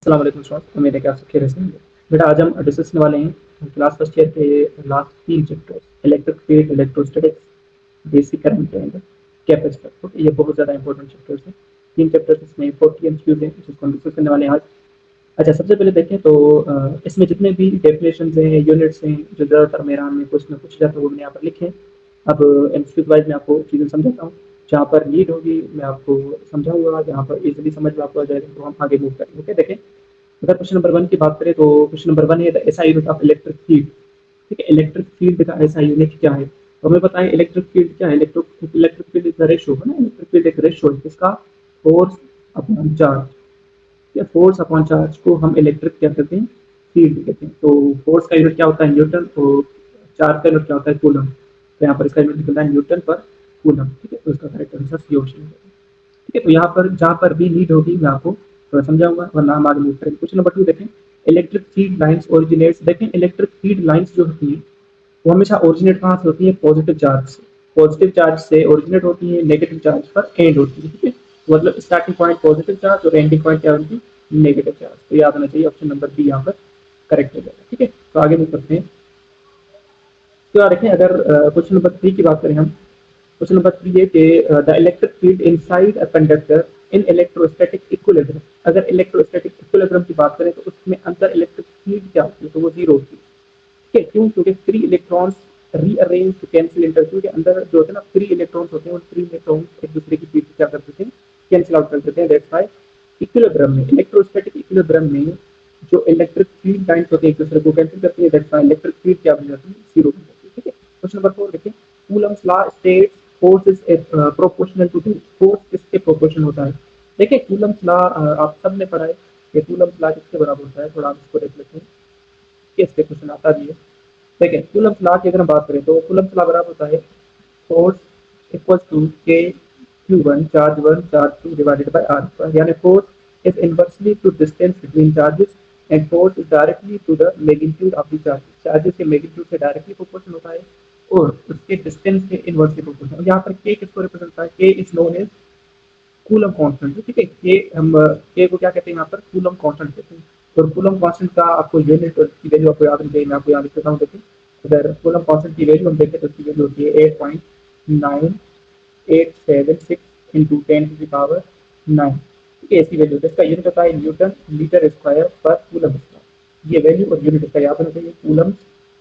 अस्सलाम वालेकुम स्टूडेंट्स, उम्मीद है कि आप सब खैरियत से होंगे। बेटा आज हम डिस्कस करने वाले हैं क्लास फर्स्ट ईयर के last 3 chapters, electric field, electrostatics, basic current and capacitor. Okay, ये बहुत ज़्यादा इंपॉर्टेंट चैप्टर्स हैं। 3 चैप्टर्स इसमें 40 एमसीक्यूज हैं जिसको हम डिस्कस करने वाले हैं आज। अच्छा, सबसे पहले देखें तो इसमें जितने भी डेफिनेशंस हैं, यूनिट्स हैं, जो ज़्यादातर मेरा में कुछ ना कुछ जाता है वो मैंने यहाँ पर लिखे हैं। अब एमसीक्यू वाइज मैं आपको चीज़ें समझाता हूँ। जहाँ पर नीड होगी मैं आपको समझाऊंगा, जहाँ पर इजीली समझ में आपको आ जाएगा तो हम आगे मूव करेंगे। ओके, देखें अगर क्वेश्चन नंबर 1 की बात करें तो क्वेश्चन नंबर 1 है the SI unit of electric field. ठीक है, इलेक्ट्रिक फील्ड का एसआई यूनिट क्या है? तो हमें पता है इलेक्ट्रिक फील्ड क्या है। Electric field is the ratio है ना, इलेक्ट्रिक फील्ड एक रेशियो है किसका? Force upon charge. या फोर्स अपॉन चार्ज को हम इलेक्ट्रिक क्या कहते हैं? फील्ड कहते हैं। तो फोर्स का यूनिट क्या होता है? न्यूटन। और चार्ज का यूनिट क्या होता है? कूलम। तो यहाँ पर इसका यूनिट निकलता है न्यूटन पर कूलम। ठीक है, तो इसका करेक्ट आंसर सी ऑप्शन है। ठीक है, तो यहाँ पर जहाँ पर भी नीड होगी मैं आपको थोड़ा समझाऊंगा, वरना हम आगे मूव करेंगे। क्वेश्चन नंबर 2 देखें, इलेक्ट्रिक फील्ड लाइंस ओरिजिनेट्स। देखें इलेक्ट्रिक फील्ड लाइंस जो होती हैं वो हमेशा ओरिजिनेट कहाँ से होती है? पॉजिटिव चार्ज से। पॉजिटिव चार्ज से ओरिजिनेट होती है, नेगेटिव चार्ज पर एंड होती है। ठीक है, तो मतलब स्टार्टिंग पॉइंट पॉजिटिव चार्ज और एंडिंग पॉइंट क्या होती है? Negative charge. तो याद होना चाहिए, ऑप्शन नंबर बी यहाँ पर करेक्ट हो जाएगा। ठीक है, तो आगे मूव करते हैं। तो यार देखें अगर क्वेश्चन नंबर 3 की बात करें हम, क्वेश्चन नंबर 3 है कि the electric field inside a conductor in electrostatic equilibrium. अगर इलेक्ट्रोस्टैटिक इक्विलिब्रियम की बात करें तो उसमें अंदर इलेक्ट्रिक फील्ड क्या होती है? तो वो जीरो होती है। ठीक है, क्यों? क्योंकि free electrons rearrange to cancel इंटरफ्यू के अंदर जो होते हैं ना, फ्री इलेक्ट्रॉन्स होते हैं, और फ्री इलेक्ट्रॉन्स एक दूसरे की फील्ड क्या कर देते हैं? कैंसिल आउट कर देते हैं। दैट्स व्हाई इक्विलिब्रियम में, इलेक्ट्रोस्टैटिक इक्विलिब्रियम में जो इलेक्ट्रिक फील्ड लाइंस होते हैं एक दूसरे को कैंसिल करती है। दैट्स व्हाई इलेक्ट्रिक फील्ड क्या बन जाती है? जीरो बन जाती है। ठीक है, क्वेश्चन नंबर 4 देखिए, Coulomb's law states force is proportional to force किसके प्रोपोर्शनल होता है? देखिए कूलम्स लॉ आप सब ने पढ़ा है कि कूलम्स लॉ किसके बराबर होता है? थोड़ा आप इसको देख लेते हैं कि इस पे क्वेश्चन आता भी है। देखिए कूलम्स लॉ की अगर हम बात करें तो कूलम्स लॉ बराबर होता है force equal to k Q1 charge 1 charge 2 divided by r square. यानी force is inversely to distance between charges and force is directly to the magnitude of the charge. Charges के magnitude से directly proportional होता है और उसके distance के inversely proportional. यहाँ पर के किसको रिप्रेजेंट करता है? K is known as Coulomb constant. ठीक है, के हम के को क्या कहते हैं? यहाँ पर कूलम कांस्टेंट कहते हैं। और कूलम कांस्टेंट का आपको यूनिट की वैल्यू आपको याद नहीं चाहिए, मैं आपको याद देता हूँ। देखिए अगर कूलम कांस्टेंट की वैल्यू हम देखें तो उसकी वैल्यू होती है 8.9876 इंटू 10⁹9। ठीक है, ऐसी वैल्यू है। इसका यूनिट होता है न्यूटन मीटर स्क्वायर पर कूलम स्क्वायर। ये वैल्यू और यूनिट इसका याद होना चाहिए। कूलम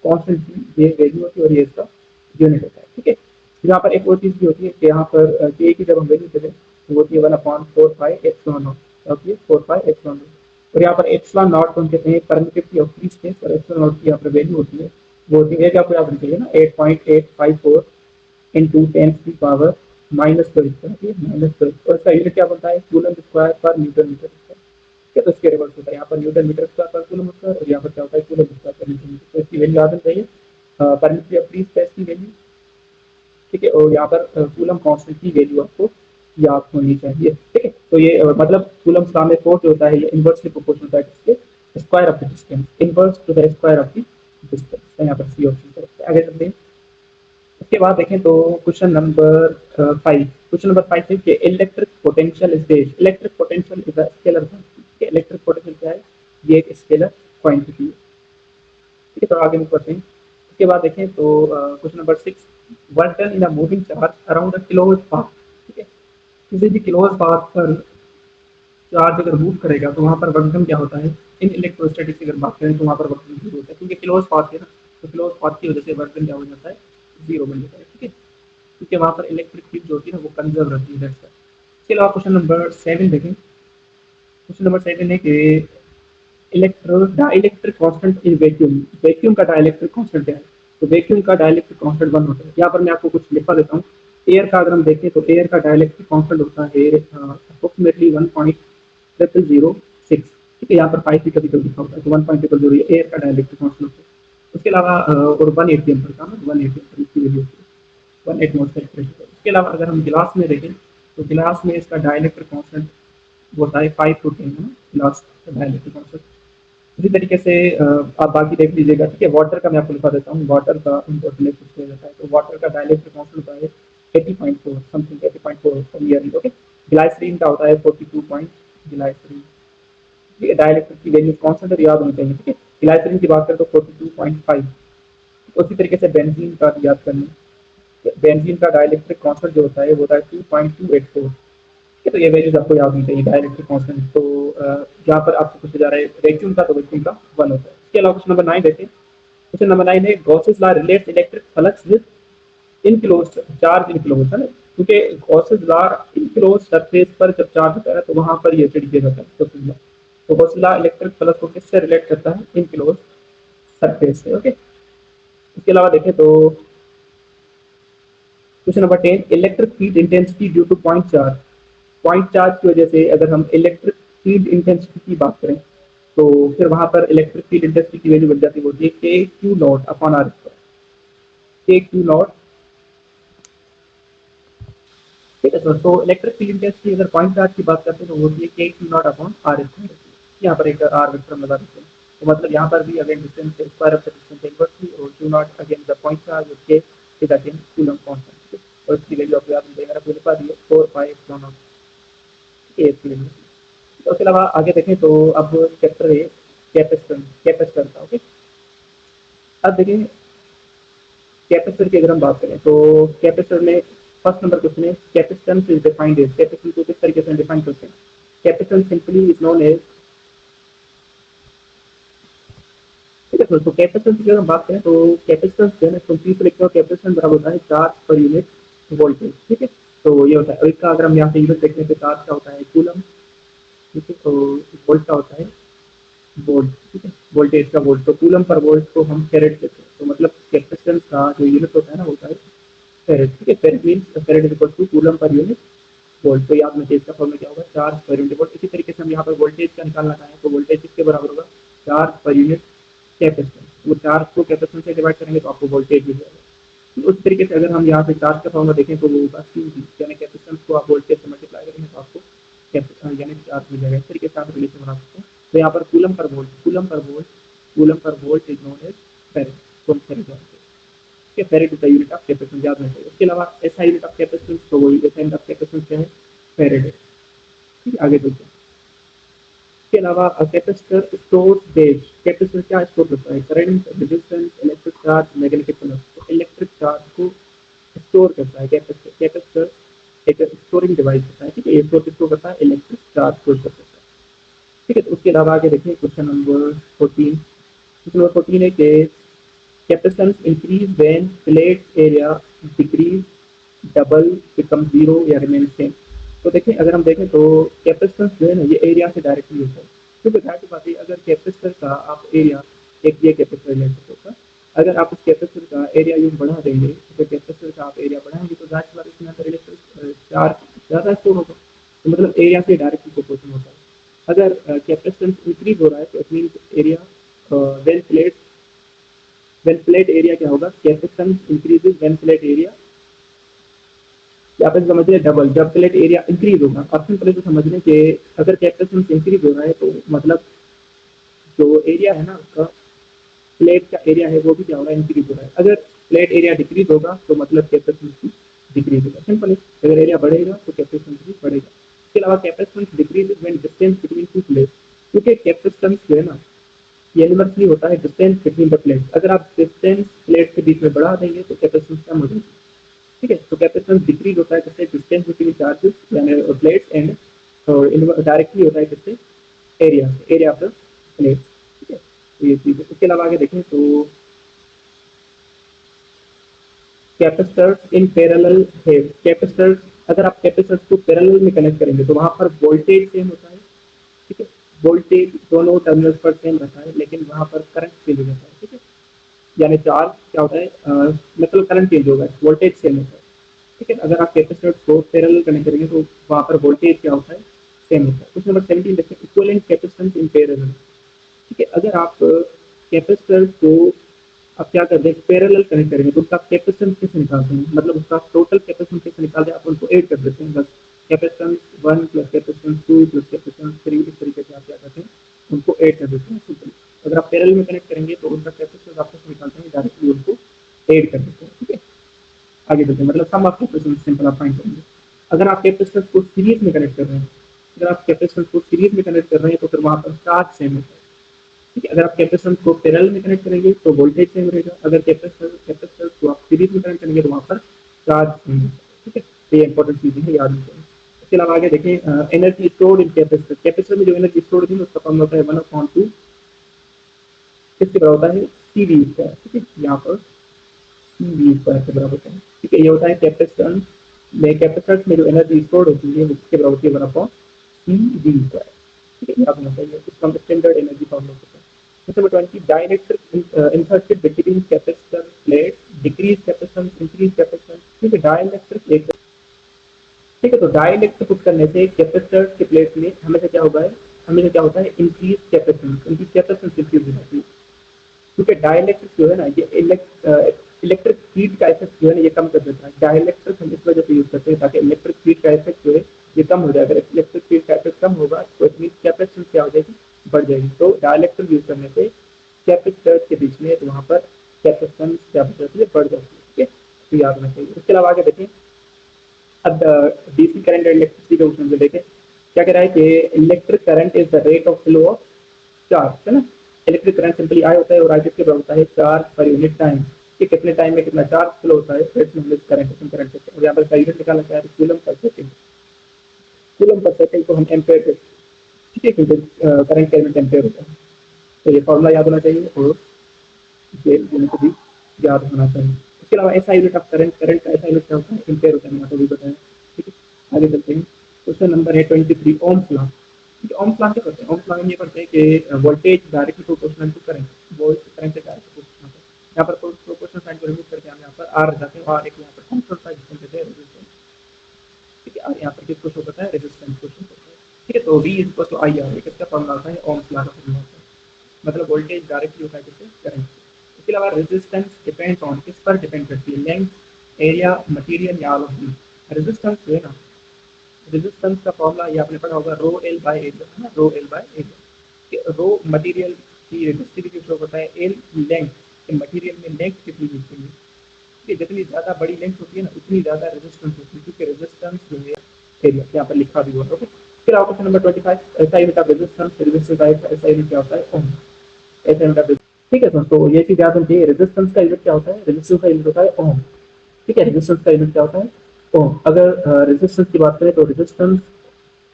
कांस्टेंट की ये वैल्यू होती है और ये इसका यूनिट होता है। ठीक है, यहाँ पर एक और चीज़ भी होती है कि यहाँ पर के की जब हम वैल्यू देते हैं तो होती है 1/4 pi epsilon not. Okay, 4 pi epsilon not. और यहाँ पर एप्सिलॉन नॉट को हम कहते हैं परमिटिविटी ऑफ फ्री स्पेस, और एप्सिलॉन नॉट की यहाँ पर वैल्यू होती है, वो होती है, आपको याद रखना चाहिए ना, 8.854 इंटू 10⁻⁻12। ठीक है, -12। और इसका यूनिट क्या बनता है? कूलम स्क्वायर पर न्यूटन मीटर स्क्वायर। ठीक है, तो इसके रिवर्स होता है, यहाँ पर न्यूटन मीटर स्क्वायर पर कूलम स्क्वायर, और यहाँ पर क्या होता है? कूलम स्क्वायर पर न्यूटन मीटर। तो इसकी वैल्यू याद रखनी चाहिए, परमिटिविटी ऑफ फ्री स्पेस की वैल्यू। ठीक है, और यहाँ पर कूलम कांस्टेंट की वैल्यू आपको याद होनी चाहिए। ठीक है, तो ये मतलब कूलम लॉ में फोर्स जो होता है ये इनवर्सली प्रोपोर्शनल होता है किसके? Square of the distance, inverse two the square of the distance. तो यहाँ पर सी ऑप्शन करेक्ट है। आगे चलते हैं। उसके बाद देखें तो क्वेश्चन नंबर 5, क्वेश्चन नंबर 5 है कि electric potential is dash. Electric potential is a scalar quantity. Electric potential क्या है? ये एक स्केलर क्वांटिटी है। ठीक है, तो आगे बढ़ते हैं। उसके बाद देखें तो question number 6, work done in a moving charge around a close path. ठीक है, किसी भी क्लोज पाथ पर चार्ज अगर मूव करेगा तो वहाँ पर वर्क डन क्या होता है? इन इलेक्ट्रोस्टैटिक्स की अगर बात करें तो वहाँ पर वर्क डन जीरो होता है, क्योंकि क्लोज पाथ है ना, तो क्लोज पाथ की वजह से वर्क डन क्या हो जाता है? जीरो बन जाता है। ठीक है, क्योंकि वहाँ पर इलेक्ट्रिक फील्ड जो होती है ना वो कंजर्व रहती है। That's why. इसके अलावा क्वेश्चन नंबर 7 देखें। क्वेश्चन नंबर 7 है कि dielectric constant in vacuum. Vacuum का डाइलेक्ट्रिक कांस्टेंट क्या है? तो वैक्यूम का डाइलेक्ट्रिक कांस्टेंट 1 होता है। यहाँ पर मैं आपको कुछ लिखा देता हूँ। एयर का अगर हम देखें तो एयर का डाइलेक्ट्रिक कांस्टेंट होता है अप्रोक्सीमेटली 1.0006। ठीक है, यहाँ पर 5 भी कभी कभी लिखा होता है, तो 1.00 एयर का डाइलेक्ट्रिक कांस्टेंट होता है। उसके अलावा और 1 एटीएम पर का 1 एटीएम पर इसकी वैल्यू होती है, 1 एटमॉस्फेयर प्रेशर। इसके अलावा अगर हम गिलास में देखें तो गिलास में इसका डाइलेक्ट्रिक कांस्टेंट होता है 5 to 10 है ना, गिलास का डाइलेक्ट्रिक कांस्टेंट। इसी तरीके से आप बाकी देख लीजिएगा। ठीक है, वाटर का मैं आपको लिखा देता हूँ। वाटर का इम्पोर्टेंट कुछ हो जाता है, तो वाटर का डाइलेक्ट्रिक कांस्टेंट होता है 80.4 समथिंग, 80.4 नियरली। ओके, ग्लाइसरीन का होता है 42 पॉइंट ग्लाइसरीन। ठीक है, डाइलेक्ट्रिक की वैल्यू कांस्टेंट और याद होनी चाहिए। ठीक है, ग्लाइसरीन की बात करें तो 42.5। उसी तरीके से बेंजीन का याद करना, बेंजीन का डाइलेक्ट्रिक कांस्टेंट जो होता है वो होता है 2.284। ठीक है, तो ये वैल्यूज आपको याद होनी चाहिए डाइलेक्ट्रिक कांस्टेंट। तो यहाँ पर आपसे पूछा जा रहा है वैक्यूम का, तो वैक्यूम का 1 होता है। इसके अलावा क्वेश्चन नंबर 9 देखें। क्वेश्चन नंबर 9 है Gauss's law relates electric flux with enclosed charge enclose है ना, क्योंकि गॉसेस लॉ इनक्लोज सरफेस पर जब चार्ज होता है तो वहां पर ये चिड़के जाता है गॉसेस लॉ। तो गॉसेस लॉ इलेक्ट्रिक फ्लक्स को किससे रिलेट करता है? इनक्लोज सरफेस से। ओके, इसके अलावा देखें तो question number 10 electric field intensity due two point charge. Point charge की वजह से अगर हम इलेक्ट्रिक फील्ड इंटेंसिटी की बात करें तो फिर वहां पर इलेक्ट्रिक फील्ड इंटेंसिटी की वैल्यू बन जाती है, होती है k q naught upon r square. K q naught, ठीक है सर। तो इलेक्ट्रिक फील्ड इंटेंसिटी अगर पॉइंट चार्ज की बात करते हैं तो वो होती है k q naught upon r square. यहाँ पर एक आर वेक्टर लगा देते हैं, तो मतलब यहाँ पर भी again distance square of the distance inversely, और q naught again the point charge और k is again coulomb constant. और इसकी वैल्यू आपको याद मिलेगा, मैंने लिखा दी है 4 5 ए वैल्यू। तो उसके अलावा आगे देखें तो अब चैप्टर है कैपेसिटेंस, कैपेसिटर का। ओके, अब देखिए कैपेसिटर की अगर हम बात करें तो कैपेसिटर में फर्स्ट नंबर क्वेश्चन है capacitance is defined as. Capacitance को किस तरीके से डिफाइन करते हैं? Capacitance simply is known as, ठीक है। तो कैपेसिटेंस की अगर हम बात करें तो कैपेसिटेंस जो है ना सिंपली से लिखते हो कैपेसिटेंस बराबर होता है चार्ज पर यूनिट वोल्टेज। ठीक है, तो ये होता है। और इसका अगर हम यहाँ पे यूनिट देखते हैं तो चार्ज का होता है कूलम, ठीक है, तो वोल्ट का होता है वोल्ट, ठीक है, वोल्टेज का वोल्ट। तो कूलम पर वोल्ट को हम फेरेड कहते हैं। तो मतलब कैपेसिटेंस का जो यूनिट होता है ना होता है फेरेड। ठीक है, farad means farad is equal to coulomb per unit volt. तो याद में इसका फॉर्मूला क्या होगा? Charge per unit volt. इसी तरीके से हम यहाँ पर वोल्टेज का निकालना चाहें तो वोल्टेज किसके बराबर होगा? Charge per unit capacitance. वो चार्ज को कैपेसिटेंस से डिवाइड करेंगे तो आपको वोल्टेज मिल जाएगा। तो उस तरीके से अगर हम यहाँ पे चार्ज का फॉर्मूला देखें तो वो होगा CV, यानी कैपेसिटेंस को आप वोल्टेज से मल्टीप्लाई करेंगे तो आपको यानी चार्ज मिल जाएगा। इस तरीके से आप रिलेशन बना सकते हैं। तो यहाँ पर coulomb per volt, coulomb per volt, coulomb per volt is known as farad. तो हम फेरेड जानते हैं कि farad is the unit of capacitance, याद रखिए। उसके अलावा ऐसा यूनिट ऑफ कैपेसिटेंस तो वही ऐसा यूनिट ऑफ कैपेसिटेंस क्या है? फेरेड है। ठीक है, आगे चलते हैं। इसके अलावा कैपेसिटर स्टोर बेस। कैपेसिटर क्या स्टोर करता है? Current, resistance, electric charge, magnetic flux. तो इलेक्ट्रिक चार्ज को स्टोर करता है कैपेसिटर। कैपेसिटर एक स्टोरिंग डिवाइस होता है, ठीक है, ये स्टोर करता है इलेक्ट्रिक चार्ज को स्टोर करता है। ठीक है, तो उसके अलावा आगे देखिए क्वेश्चन नंबर 14। क्वेश्चन नंबर 14 है कि capacitance increase when plate area decrease, double, become zero या रिमेन सेम। तो देखिए अगर हम देखें तो कैपेसिटेंस जो है ना ये एरिया से डायरेक्टली होता है। क्योंकि जाहिर सी बात है अगर कैपेसिटर का आप एरिया, एक ये कैपेसिटर ले सकते होगा, अगर आप उस कैपेसिटर का एरिया यूं बढ़ा देंगे तो कैपेसिटर का आप एरिया बढ़ाएंगे तो जाहिर सी बात है इसमें अंदर इलेक्ट्रिक चार्ज ज़्यादा स्टोर होगा। तो मतलब एरिया से डायरेक्टली प्रोपोर्शन होता है। अगर कैपेसिटेंस इंक्रीज हो रहा है तो it mean area when plate area क्या होगा? Capacitance increases when plate area, आप समझ रहे डबल, जब प्लेट एरिया इंक्रीज होगा। आप सिंपल तो समझ रहे कि अगर कैपेसिटेंस इंक्रीज हो रहा है तो मतलब जो एरिया है ना उसका, प्लेट का एरिया है वो भी क्या होगा? इंक्रीज हो रहा है। अगर प्लेट एरिया डिक्रीज होगा तो मतलब कैपेसिटेंस डिक्रीज होगा। सिंपल है, अगर एरिया बढ़ेगा तो कैपेसिटेंस भी बढ़ेगा। इसके अलावा capacitance decrease when distance between two plate, क्योंकि कैपेसिटेंस जो है ना ये यूनिवर्सली होता है डिस्टेंस बिटवीन द प्लेट। अगर आप डिस्टेंस प्लेट के बीच में बढ़ा देंगे तो कैपेसिटेंस कम हो जाएगी। ठीक है, तो कैपेसिटेंस डिक्रीज होता है किससे? डिस्टेंस बिटवीन चार्जेस यानी प्लेट्स एंड, और डायरेक्टली होता है किससे? एरिया से, एरिया ऑफ द प्लेट। ठीक है, तो ये चीज़ है। इसके अलावा आगे देखें तो कैपेसिटर्स इन पैरेलल है। कैपेसिटर्स, अगर आप कैपेसिटर्स को पैरेलल में कनेक्ट करेंगे तो वहां पर वोल्टेज सेम होता है। ठीक है, वोल्टेज दोनों टर्मिनल्स पर सेम रहता है लेकिन वहां पर करंट चेंज हो जाता है। ठीक है, यानी चार्ज क्या होता है, मतलब करंट चेंज होगा, वोल्टेज सेम होता है। ठीक है, अगर आप कैपेसिटर को पैरेलल कनेक्ट करेंगे तो वहां पर वोल्टेज क्या होता है? सेम होता है। क्वेश्चन नंबर 17 देखिए इक्विवेलेंट कैपेसिटेंस इन पैरेलल। ठीक है, अगर आप कैपेसिटर को आप क्या करते हैं पैरेलल कनेक्ट करेंगे तो उसका कैपेसिटेंस कैसे निकालते हैं? मतलब उसका टोटल कैपेसिटेंस कैसे निकालते हैं? आप उनको ऐड कर देते हैं बस। Capacitance 1 plus capacitance 2 plus capacitance 3, इस तरीके से आप क्या करते हैं उनको ऐड कर देते हैं सिंपल। अगर आप पैरेलल में कनेक्ट करेंगे तो उनका कैपेसिटेंस आप कैसे निकालते हैं? डायरेक्टली उनको ऐड कर देते हैं। ठीक है, आगे चलते हैं, मतलब सम ऑफ कैपेसिटेंस सिंपल आप फाइंड करेंगे। अगर आप कैपेसिटेंस को सीरीज में कनेक्ट कर रहे हैं अगर आप कैपेसिटेंस को सीरीज में कनेक्ट कर रहे हैं तो फिर वहाँ पर चार्ज सेम होता है। ठीक है, अगर आप कैपेसिटेंस को पैरेलल में कनेक्ट करेंगे तो वोल्टेज सेम रहेगा, अगर कैपेसिटेंस को आप सीरीज में कनेक्ट करेंगे तो वहाँ पर चार्ज सेम होता है। ठीक है, तो ये इंपॉर्टेंट चीज़ है, याद रखें। इसके अलावा आगे देखें, energy stored in capacitor. Capacitor में जो एनर्जी स्टोर होती है उसका फॉर्मूला होता है 1/2 किसके बराबर होता है, सी वी स्क्वायर। ठीक है, यहाँ पर सी वी स्क्वायर के बराबर होता है। ठीक है, ये होता है कैपेसिटेंस में जो एनर्जी स्टोर होती है वो किसके बराबर होती है, 1/सी वी स्क्वायर। ठीक है, याद होना चाहिए, इसका हम स्टैंडर्ड एनर्जी फॉर्मूला होता है। Number 20, dielectric inserted between capacitor plates, decrease capacitance, increase capacitance। ठीक है, डाइलेक्ट्रिक एक, ठीक है, तो डाइलेक्ट्रिक पुट करने से कैपेसिटर के प्लेट में हमेशा क्या होगा है, हमेशा क्या होता है, इंक्रीज कैपेसिटेंस, इनकी कैपेसिटेंस इंक्रीज हो जाती है। क्योंकि डाइलेक्ट्रिक जो है ना, ये इलेक्ट्रिक फील्ड का इफेक्ट जो है ना ये कम कर देता है। डाइलेक्ट्रिक हम इस वजह से यूज करते हैं ताकि इलेक्ट्रिक फील्ड का इफेक्ट जो है ये कम हो जाए। अगर इलेक्ट्रिक फील्ड का इफेक्ट कम होगा तो इट मीन कैपेसिटेंस क्या हो जाएगी, बढ़ जाएगी। तो डाइलेक्ट्रिक यूज करने से कैपेसिटर के बीच में तो वहाँ पर कैपेसिटेंस क्या हो जाती है, बढ़ जाती है। ठीक है, तो याद रखना चाहिए। इसके अलावा आगे देखें, अब डीसी करंट और इलेक्ट्रिसिटी का उसमें देखें क्या कह रहा है कि electric current is the rate of flow of charge, है ना। इलेक्ट्रिक करंट सिंपली आई होता है और आई किसके बराबर होता है, चार्ज पर यूनिट टाइम। कि कितने टाइम में कितना चार्ज फ्लो होता है, that's known as current. Current और यहाँ पर यूनिट निकालना चाह रहे हैं coulomb per second. Coulomb per second को हम एम्पेयर कहते हैं। ठीक है, क्योंकि करंट का यूनिट एम्पेयर होता है। तो ये फॉर्मूला याद होना चाहिए और ये यूनिट भी याद होना चाहिए। इसके अलावा ऐसा यूनिट ऑफ करंट, करंट का ऐसा यूनिट क्या होता है, एम्पेयर होता है, यहाँ पर भी बताया। ठीक है, आगे चलते हैं। क्वेश्चन नंबर है 23, ओम्स लॉ। ठीक है, ओम्स लॉ क्या करते हैं, ओम्स लॉ में ये करते हैं कि voltage directly proportional to current, volt current से डायरेक्टली प्रोपोर्शनल है। यहाँ पर प्रोपोर्शनल साइन को रिमूव करके हम यहाँ पर आर रख जाते हैं और एक यहाँ पर कांस्टेंट साइन जिसको कहते हैं रेजिस्टेंस। ठीक है, और यहाँ पर किसको शो करता है, रेजिस्टेंस को शो करता है। ठीक है, तो V equal to I R, किसका फॉर्मूला होता है, ओम्स लॉ का फॉर्मूला होता है। मतलब वोल्टेज डायरेक्टली होता है किससे, करंट से। इसके अलावा रेजिस्टेंस डिपेंड ऑन, किस पर डिपेंड करती है, लेंथ, एरिया, मटेरियल या ऑल ऑफ दीज। रेजिस्टेंस जो है ना, रेजिस्टेंस का फॉर्मूला ये आपने पढ़ा होगा, रो एल बाय एरिया, है ना, rho L by area. Raw material की रेजिस्टिविटी शो करता है, एल लेंथ, मटेरियल में लेंथ कितनी होती है। ठीक है, जितनी ज़्यादा बड़ी लेंथ होती है ना उतनी ज़्यादा रेजिस्टेंस होती है, क्योंकि रेजिस्टेंस जो है एरिया यहाँ पर लिखा भी हुआ है। ओके, फिर आपको क्वेश्चन नंबर 25, ऐसा यूनिट ऑफ रेजिस्टेंस, रेजिस्टेंस का ऐसा यूनिट क्या होता है, ओम। ऐसा यूनिट ऑफ, ठीक है दोस्तों, ये चीज़ याद रखिए, रेजिस्टेंस का यूनिट क्या होता है, रेजिस्टेंस का यूनिट होता है ओम। ठीक है, रेजिस्टेंस का यूनिट क्या होता है, ओम। अगर रेजिस्टेंस की बात करें तो रेजिस्टेंस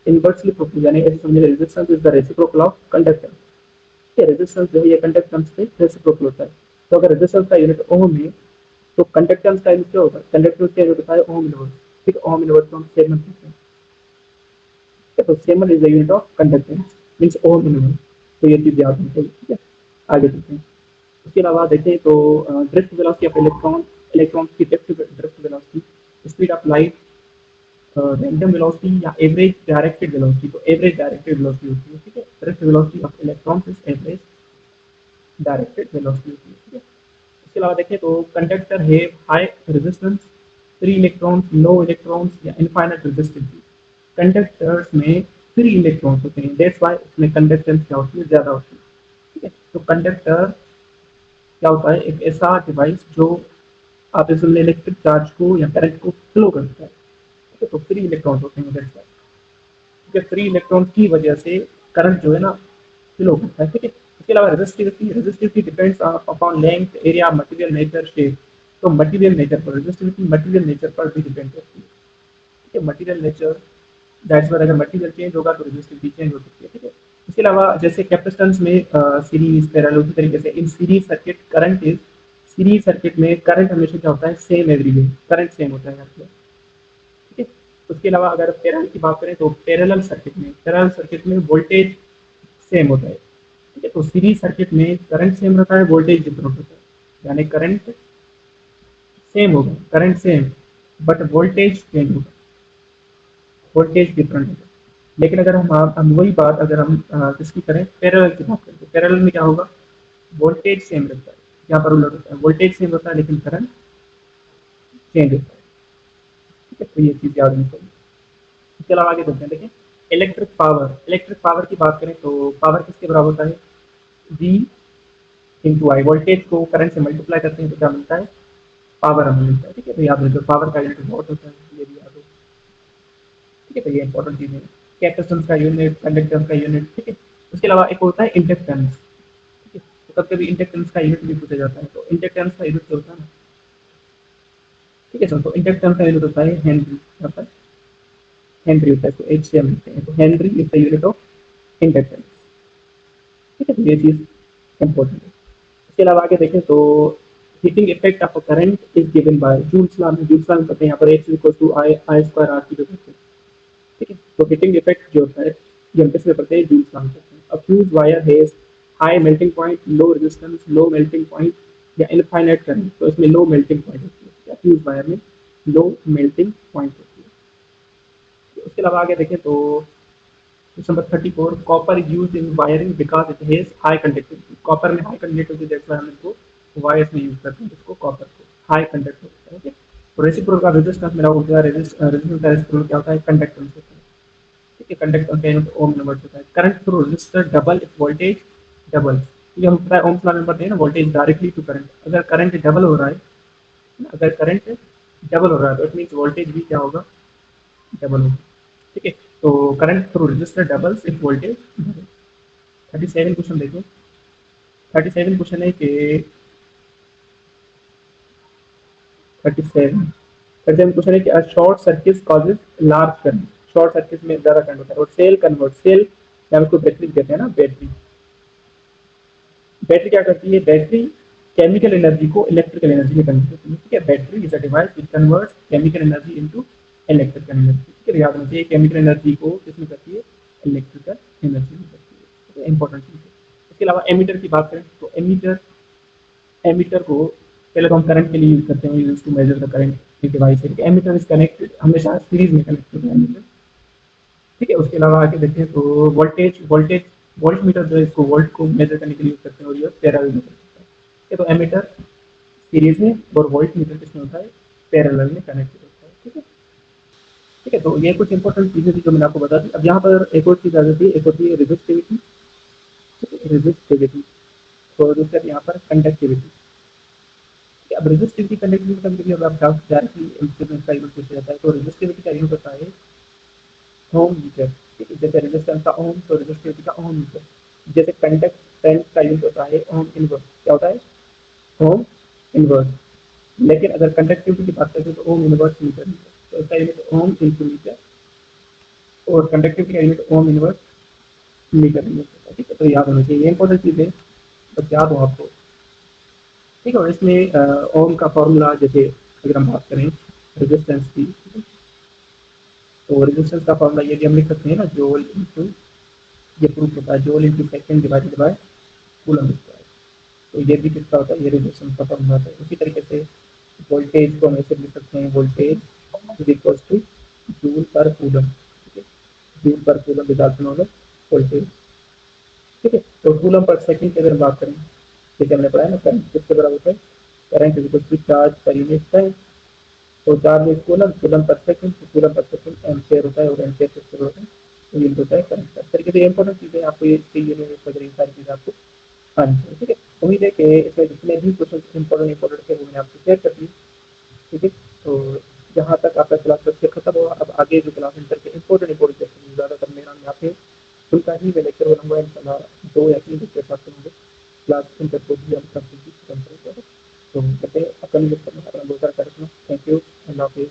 इनवर्सली प्रोपोर्शनल, यानी ऐसे समझिए resistance is the reciprocal of conductance. ठीक है, रेजिस्टेंस जो है ये कंडक्टेंस से रेसिप्रोकल होता है। तो अगर रेजिस्टेंस का यूनिट ओम है तो कंडक्टेंस का यूनिट क्या होगा, कंडक्टेंस का यूनिट होता है ओम इनवर्स। ठीक है, ओम इनवर्स को हम सेमन कहते हैं। ठीक है, तो semen is the unit of conductance, means ohm inverse. तो ये चीज़ याद रखनी चाहिए। ठीक है, आगे चलते हैं। उसके अलावा देखें तो drift velocity of electron, electrons की drift velocity, speed of light, random velocity या एवरेज डायरेक्टेड वेलोसिटी। तो एवरेज डायरेक्टेड वेलोसिटी होती है। ठीक है, drift velocity of electrons is average directed velocity होती है। ठीक है, इसके अलावा देखें तो कंडक्टर है हाई रेजिस्टेंस, फ्री इलेक्ट्रॉन्स, लो इलेक्ट्रॉन्स या इनफाइनाइट रेजिस्टिविटी। कंडक्टर्स में फ्री इलेक्ट्रॉन्स होते हैं, दैट्स व्हाई उसमें कंडक्टेंस क्या होती है, ज़्यादा होती है। ठीक है, तो कंडक्टर क्या होता है, एक ऐसा डिवाइस जो आप इसमें इलेक्ट्रिक चार्ज को या करंट को फ्लो करता है। ठीक है, तो फ्री इलेक्ट्रॉन्स होते हैं, दैट्स व्हाई। ठीक है, फ्री इलेक्ट्रॉन की वजह से करंट जो है ना फ्लो करता है। ठीक है, इसके अलावा resistivity, resistivity depends upon length, area, material nature, shape. तो मटेरियल नेचर पर रेजिस्टिविटी मटेरियल नेचर पर भी डिपेंड करती है। ठीक है, मटेरियल नेचर, दैट्स व्हाई अगर मटेरियल चेंज होगा तो रेजिस्टिविटी चेंज हो सकती है। ठीक है, इसके अलावा जैसे कैपेसिटेंस में सीरीज पैरेलल, उसी तरीके से in series circuit current is, series circuit में करंट हमेशा क्या होता है, सेम एवरीवे, करंट सेम होता है यहाँ पे। ठीक है, उसके अलावा अगर पैरेलल की बात करें तो पैरेलल सर्किट में वोल्टेज सेम होता है। ठीक है, तो सीरीज सर्किट में करंट सेम रहता है, वोल्टेज डिफरेंट होता है। यानी करंट सेम होगा, current same, but voltage change होगा, वोल्टेज डिफरेंट होगा। लेकिन अगर हम वही बात अगर हम किसकी करें, पैरेलल की बात करें, तो पैरेलल में क्या होगा, वोल्टेज सेम रहता है, यहाँ पर उलट होता है, वोल्टेज सेम होता है लेकिन करंट चेंज होता है। ठीक है, तो ये चीज़ याद रखनी चाहिए। इसके अलावा आगे बढ़ते हैं, देखिए इलेक्ट्रिक पावर की बात करें तो पावर किसके बराबर होता है, वी इंटू आई। वोल्टेज को करंट से मल्टीप्लाई करते हैं तो क्या मिलता है, पावर हमें मिलता है। ठीक है, तो याद रखिए पावर का यूनिट वॉट होता है, ये भी याद हो। ठीक है, तो ये इंपॉर्टेंट चीज़ है। कैपेसिटेंस का यूनिट, कंडक्टेंस का यूनिट, ठीक है। उसके अलावा एक होता है इंडक्टेंस, ठीक है। तो कभी-कभी इंडक्टेंस का यूनिट भी पूछा जाता है, तो इंडक्टेंस का यूनिट क्या होता है ना, ठीक है सर। तो इंडक्टेंस का यूनिट होता है हेनरी, यहाँ पर हेनरी होता है, तो एचसीएम लिखते हैं, तो Henry is the unit of inductance, ठीक है। तो ये चीज़ इम्पोर्टेंट है। इसके अलावा आगे देखें तो heating effect of a current is given by Joule's law में, जूल्स लॉ में पता है यहाँ पर H equal to I I square R T जो कहते हैं, ठीक है। तो हीटिंग इफेक्ट जो होता है ये हम किसमें पढ़ते हैं, जूल्स लॉ में पढ़ते हैं। अ fuse wire has high melting point, low resistance, low melting point या इनफाइनाइट करंट, तो इसमें लो मेल्टिंग पॉइंट होती है, या फ्यूज वायर में लो मेल्टिंग पॉइंट होती है। तो उसके अलावा आगे देखें तो question number 34, copper is used in wiring because it has high conductivity. Copper में हाई कंडक्टिविटी, दैट्स व्हाई हम इसको वायर्स में यूज करते हैं, इसको कॉपर को हाई कंडक्ट होता है, ओके। तो रेसिप्रोकल का रेजिस्टेंस मेरा हो गया, रेजिस्टेंस का रेसिप्रोकल क्या होता है, कंडक्टेंस होता है, ठीक है। कंडक्टेंस का यूनिट ओम यूनिट होता है। Current through resistor double if voltage double, ये हम पता है ओम्स लॉ में पढ़ते हैं ना, वोल्टेज डायरेक्टली टू करंट। अगर करंट डबल हो रहा है ना, अगर करंट डबल हो रहा है तो इट मीन्स वोल्टेज भी क्या होगा, डबल होगा, ठीक है। तो current through resistor doubles if voltage double. 37 question देखिए, 37 क्वेश्चन है कि 37 37 क्वेश्चन है कि short circuit causes large current, short circuit में ज़्यादा करंट होता है। और सेल कन्वर्ट, सेल या उसको बैटरी कहते हैं ना, बैटरी, बैटरी क्या करती है, बैटरी केमिकल एनर्जी को इलेक्ट्रिकल एनर्जी में कन्वर्ट करती है, ठीक है। Battery is a device which converts chemical energy into electrical energy, ठीक है। याद रखना चाहिए केमिकल एनर्जी को किसमें करती है, इलेक्ट्रिकल एनर्जी में करती है, ठीक है। इंपॉर्टेंट चीज़ है। इसके अलावा एमीटर की बात करें तो एमीटर, एमीटर को पहले तो हम करंट के लिए यूज करते हैं, use to measure the current device है। एमीटर इज कनेक्टेड, हमेशा सीरीज में कनेक्ट होता है एमीटर, ठीक है। उसके अलावा आगे देखें तो वोल्टेज, वोल्टेज वोल्ट मीटर जो है इसको वोल्ट को मेजर करने के लिए यूज करते हैं, और ये पैरेलल में करते हैं, ठीक है। तो एमीटर सीरीज में और वोल्ट मीटर किसमें होता है, पैरेलल में कनेक्टेड होता है, ठीक है। ठीक है, तो ये कुछ इंपॉर्टेंट चीजें थी जो मैंने आपको बता दी। अब यहाँ पर एक और चीज आ जाती है, एक होती है रेजिस्टिविटी, ठीक है, रेजिस्टिविटी, और दूसरा यहाँ पर कंडक्टिविटी। अब रेजिस्टिविटी कंडक्टिविटी कभी कभी अब आप डायरेक्टली इंस्ट्रूमेंट का यूज पूछा जाता है, तो रेजिस्टिविटी का यूज होता है ओम मीटर, ठीक है। जैसे रेजिस्टेंस का ओम, तो रेजिस्टिविटी का ओम मीटर। जैसे कंडक्टेंस का यूज होता है ओम इनवर्स, क्या होता है, ओम इनवर्स। लेकिन अगर कंडक्टिविटी की बात करें तो ओम इनवर्स मीटर, तो इसका यूनिट ओम इंटू मीटर, और कंडक्टिविटी का यूनिट ओम इनवर्स मीटर में होता है, ठीक है। तो याद होना चाहिए, ये इंपॉर्टेंट चीज़ है, बस याद हो आपको, ठीक है। और इसमें ओम का फॉर्मूला, जैसे अगर हम बात करें रेजिस्टेंस की, ठीक है, तो रेजिस्टेंस का फॉर्मूला ये भी हम लिख सकते हैं ना, जोल इंटू, ये प्रूफ होता है जोल into second divided by coulomb square. तो ये भी किसका होता है, ये रेजिस्टेंस का फॉर्मूला होता है। उसी तरीके से वोल्टेज को हम ऐसे लिख सकते हैं, voltage is equal two joule पर कूलम, ठीक है। जूल पर कूलम रिजल्ट ऑफ वोल्टेज, ठीक है। तो कूलम पर सेकंड की अगर हम बात करें, जैसे हमने पढ़ा है ना, करंट किसके बराबर होता है, current is equal to charge per unit time. तो charge is coulomb, coulomb per second, तो कूलम पर सेकंड एम्पियर होता है, और एम्पियर किसके बराबर होता है, तो यूनिट होता है करंट का। इस तरीके से इंपॉर्टेंट चीजें आपको ये यूनिट वगैरह सारी चीजें आपको आनी चाहिए, ठीक है। उम्मीद है कि इसमें जितने भी क्वेश्चन इंपॉर्टेंट थे वो मैंने आपको शेयर कर दिए, ठीक है। तो जहाँ तक आपका क्लास लेक्चर खत्म हुआ, अब आगे जो क्लास इंटर के इंपॉर्टेंट सेक्शन ज़्यादातर मेरा में आते हैं, उनका ही मैं लेक्चर बनाऊंगा इंशाल्लाह। 2 या 3 लेक्चर साथ होंगे, क्लास इंटर को भी हम कंप्लीट खत्म करेंगे। तो कहते हैं अपने लेक्चर में अपना बहुत सारा कार्यक्रम। थैंक यू, अल्लाह हाफिज़।